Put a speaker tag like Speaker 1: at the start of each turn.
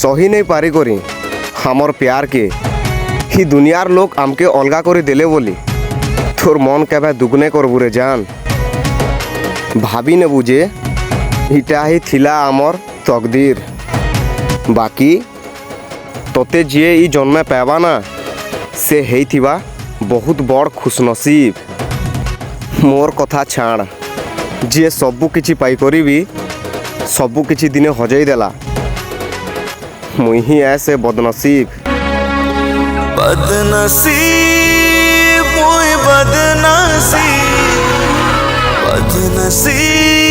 Speaker 1: सही नहीं पारी करी हमर प्यार के ही दुनियार लोग आमके अलगा कर देले बोली तोर मन केबे दुगने करबू रे जान भाभी ने बुझे इटा ही थिला आमर तकदीर बाकी तोते जी ई जन्मे पावा ना से हेइथिबा बहुत बड़ खुशनसीब मोर कथा छाड़ जी सबू किछि पाई करी सबू किछि दिने हजई देला मुई ही ऐसे बदनसीब
Speaker 2: बदनसीब मुई बदनसीब बदनसीब